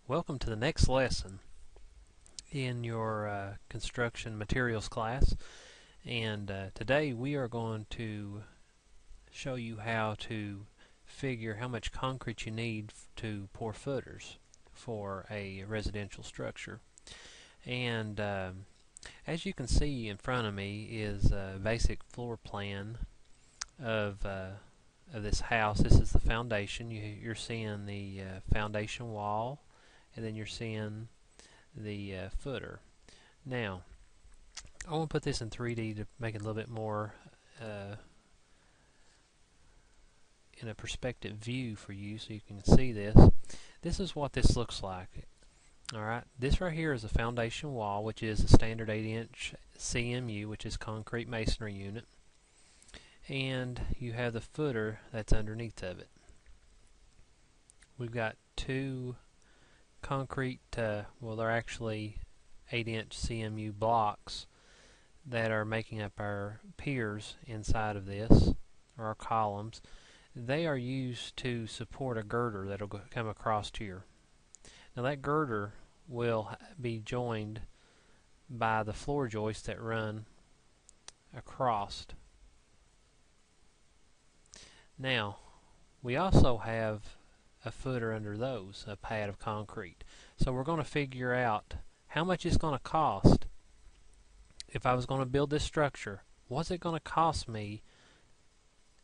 Welcome to the next lesson in your construction materials class, and today we are going to show you how to figure how much concrete you need to pour footers for a residential structure. And as you can see in front of me is a basic floor plan of this house. This is the foundation. You're seeing the foundation wall, and then you're seeing the footer. Now, I want to put this in 3D to make it a little bit more in a perspective view for you so you can see this. This is what this looks like. Alright, this right here is a foundation wall, which is a standard 8-inch CMU, which is concrete masonry unit. And you have the footer that's underneath of it. We've got two concrete, well, they're actually 8-inch CMU blocks that are making up our piers inside of this, or our columns. They are used to support a girder that will come across here. Now that girder will be joined by the floor joists that run across. Now, we also have a footer under those, a pad of concrete. So we're going to figure out how much it's going to cost. If I was going to build this structure, what's it going to cost me,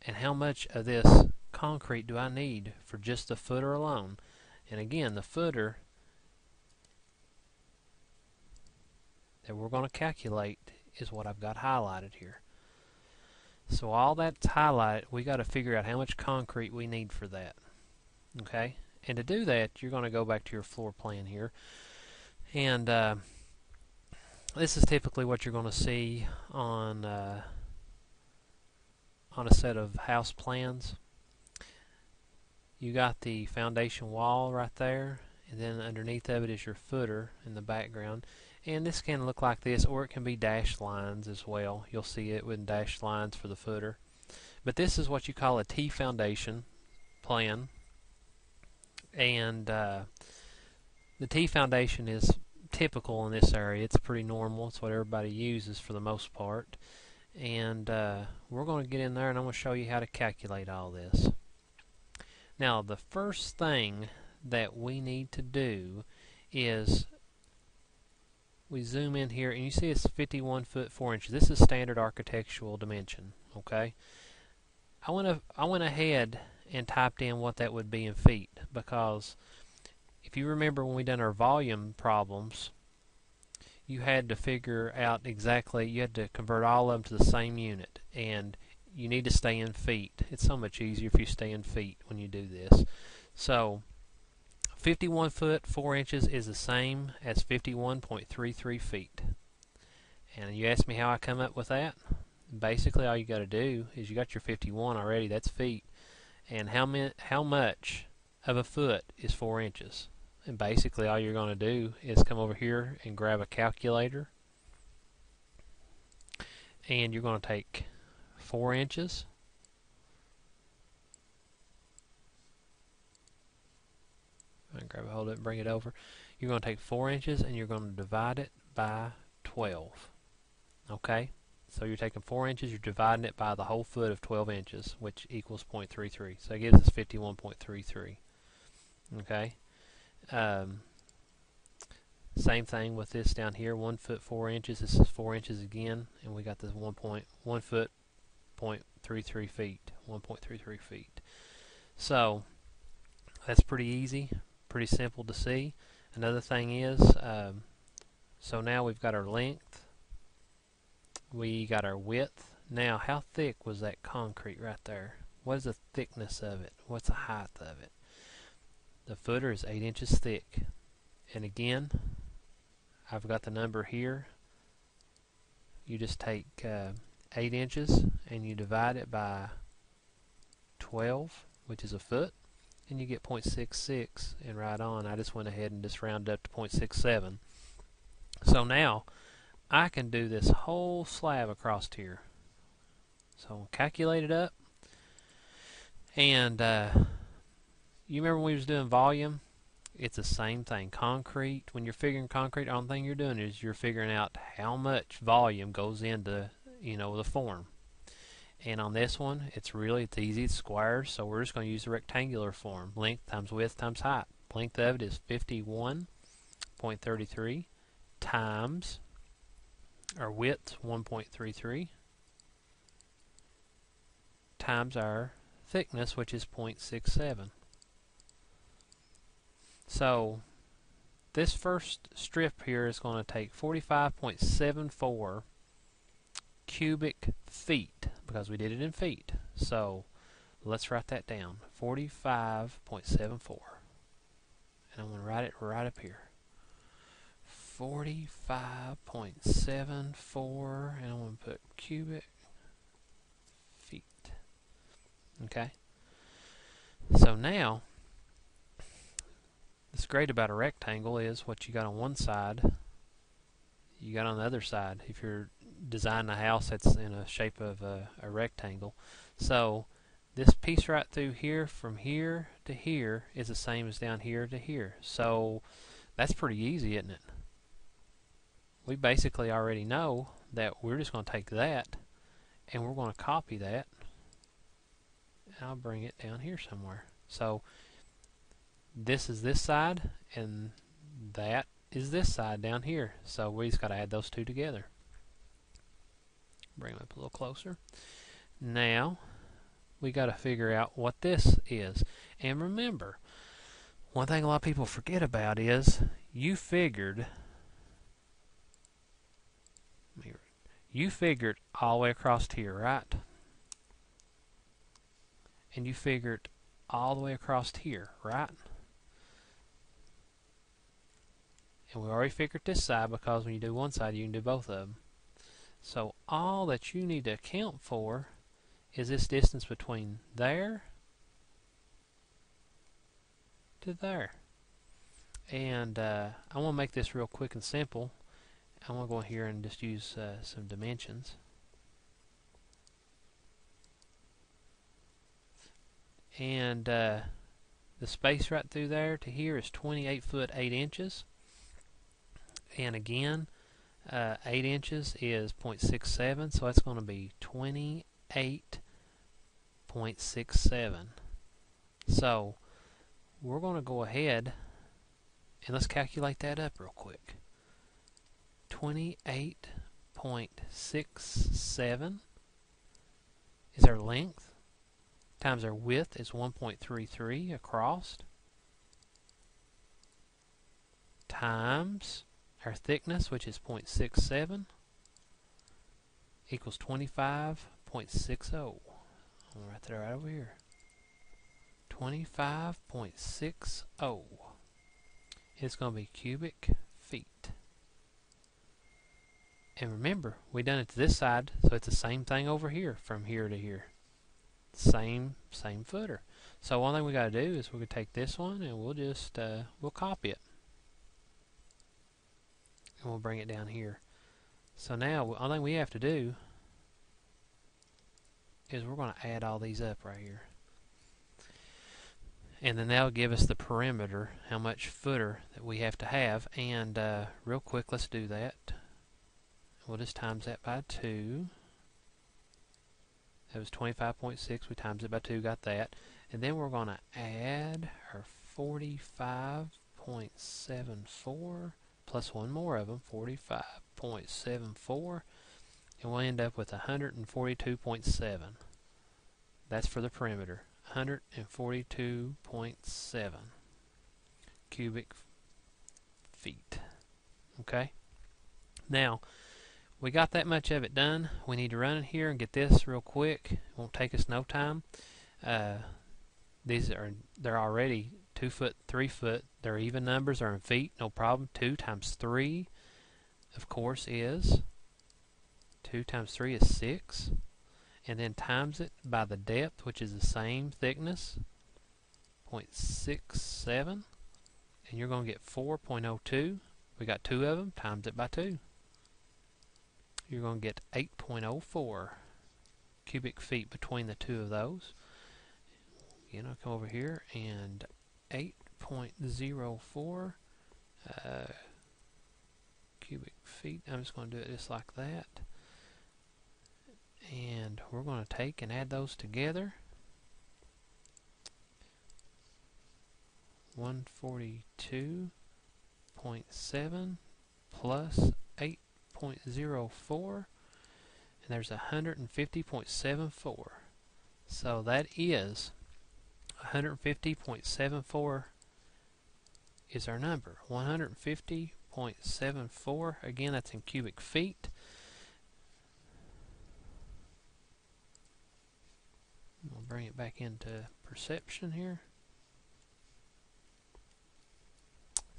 and how much of this concrete do I need for just the footer alone? And again, the footer that we're going to calculate is what I've got highlighted here. So all that's highlighted, we got to figure out how much concrete we need for that. Okay, and to do that, you're going to go back to your floor plan here, and this is typically what you're going to see on a set of house plans. You got the foundation wall right there, and then underneath of it is your footer in the background. And this can look like this, or it can be dashed lines as well. You'll see it with dashed lines for the footer. But this is what you call a T foundation plan. And the T foundation is typical in this area. It's pretty normal. It's what everybody uses for the most part. And we're going to get in there, and I'm going to show you how to calculate all this. Now, the first thing that we need to do is we zoom in here, and you see it's 51 foot 4 inches. This is standard architectural dimension. Okay, I went ahead and typed in what that would be in feet, because if you remember when we done our volume problems, you had to figure out exactly, you had to convert all of them to the same unit, and you need to stay in feet. It's so much easier if you stay in feet when you do this. So 51 foot 4 inches is the same as 51.33 feet. And you asked me how I come up with that. Basically all you got to do is, you got your 51 already, that's feet. And how much of a foot is 4 inches? And basically all you're going to do is come over here and grab a calculator, and you're going to take 4 inches and grab a hold of it and bring it over. You're going to take 4 inches and you're going to divide it by 12. Okay? So you're taking 4 inches, you're dividing it by the whole foot of 12 inches, which equals 0.33. So it gives us 51.33. Okay? Same thing with this down here, 1 foot 4 inches. This is 4 inches again, and we got this 1 foot 0.33 feet. 1.33 feet. So that's pretty easy, pretty simple to see. Another thing is, so now we've got our length, we got our width. Now, how thick was that concrete right there? What is the thickness of it? What's the height of it? The footer is 8 inches thick. And again, I've got the number here. You just take 8 inches and you divide it by 12, which is a foot, and you get 0.66, and right on. I just went ahead and just rounded up to 0.67. So now I can do this whole slab across here. So I'll calculate it up, and you remember when we was doing volume, It's the same thing. Concrete, when you're figuring concrete, the only thing you're doing is you're figuring out how much volume goes into, the form. And on this one, it's easy. It's squares, so we're just going to use the rectangular form. Length times width times height. Length of it is 51.33 times our width 1.33 times our thickness, which is 0.67. So this first strip here is going to take 45.74 cubic feet because we did it in feet. So let's write that down. 45.74. And I'm going to write it right up here. 45.74, and I'm going to put cubic feet. Okay? So now, what's great about a rectangle is what you got on one side, you got on the other side. If you're designing a house that's in a shape of a rectangle. So this piece right through here, from here to here, is the same as down here to here. So that's pretty easy, isn't it? We basically already know that we're just going to take that and we're going to copy that, and I'll bring it down here somewhere. So this is this side and that is this side down here. So we just got to add those two together. Bring them up a little closer. Now we got to figure out what this is. And remember, one thing a lot of people forget about is you figured all the way across here, right? And you figured all the way across here, right? And we already figured this side because when you do one side, you can do both of them. So all that you need to account for is this distance between there to there. And I want to make this real quick and simple. I want to go in here and just use some dimensions. And the space right through there to here is 28 foot 8 inches. And again, 8 inches is 0.67, so that's going to be 28.67. So we're going to go ahead and let's calculate that up real quick. 28.67 is our length times our width is 1.33 across times our thickness, which is 0.67, equals 25.60. I'm going to write that right over here. 25.60. It's going to be cubic feet. And remember, we done it to this side, so it's the same thing over here, from here to here. Same footer. So one thing we got to do is we're going to take this one and we'll just we'll copy it. And we'll bring it down here. So now, the only thing we have to do is we're going to add all these up right here. And then that'll give us the perimeter, how much footer that we have to have. And real quick, let's do that. We'll just times that by 2. That was 25.6. We times it by 2, got that. And then we're going to add our 45.74 plus one more of them, 45.74. And we'll end up with 142.7. That's for the perimeter. 142.7 cubic feet. Okay? Now, we got that much of it done. We need to run in here and get this real quick. It won't take us no time. They're already 2 foot, 3 foot. They're even numbers, are in feet, no problem. 2 times 3, of course, is 2 times 3 is 6. And then times it by the depth, which is the same thickness, 0.67. And you're going to get 4.02. We got 2 of them, times it by 2. You're going to get 8.04 cubic feet between the 2 of those. I'll come over here and 8.04 8.04 cubic feet. I'm just going to do it just like that. And we're going to take and add those together. 142.7 plus 8.04, and there's 150.74. So that is 150.74 is our number. 150.74. Again, that's in cubic feet. We'll bring it back into perception here.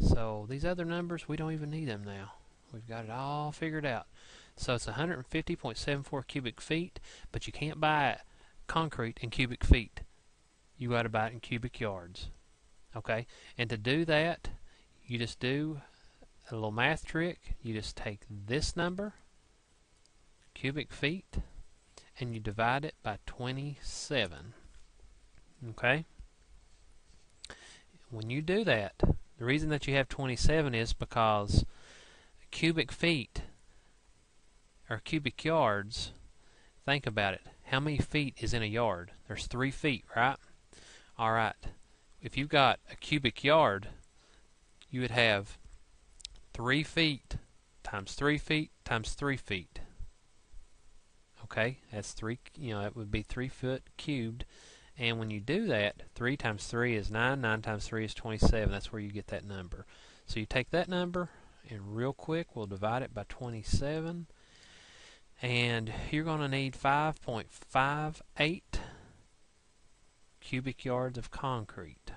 So these other numbers, we don't even need them now. We've got it all figured out. So it's 150.74 cubic feet, but you can't buy concrete in cubic feet. You got to buy it in cubic yards. Okay? And to do that, you just do a little math trick. You just take this number, cubic feet, and you divide it by 27. Okay? When you do that, the reason that you have 27 is because cubic feet or cubic yards, think about it. How many feet is in a yard? There's 3 feet, right? Alright. If you've got a cubic yard, you would have 3 feet times 3 feet times 3 feet. Okay? That's 3, that would be 3 foot cubed. And when you do that, 3 times 3 is 9, 9 times 3 is 27. That's where you get that number. So you take that number, and real quick, we'll divide it by 27. And you're going to need 5.58 cubic yards of concrete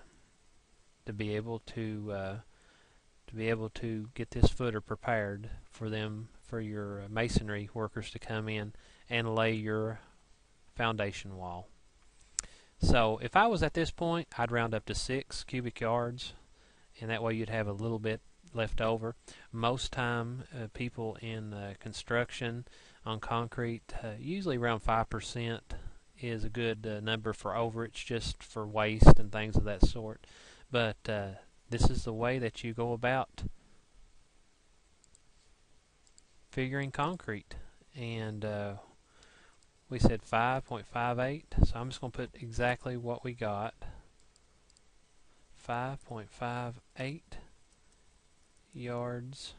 to be able to get this footer prepared for your masonry workers to come in and lay your foundation wall. So if I was at this point, I'd round up to 6 cubic yards, and that way you'd have a little bit left over. Most time, people in construction on concrete, usually around 5% is a good number for overage, just for waste and things of that sort. But this is the way that you go about figuring concrete. And we said 5.58, so I'm just going to put exactly what we got. 5.58 yards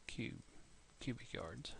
cubic yards.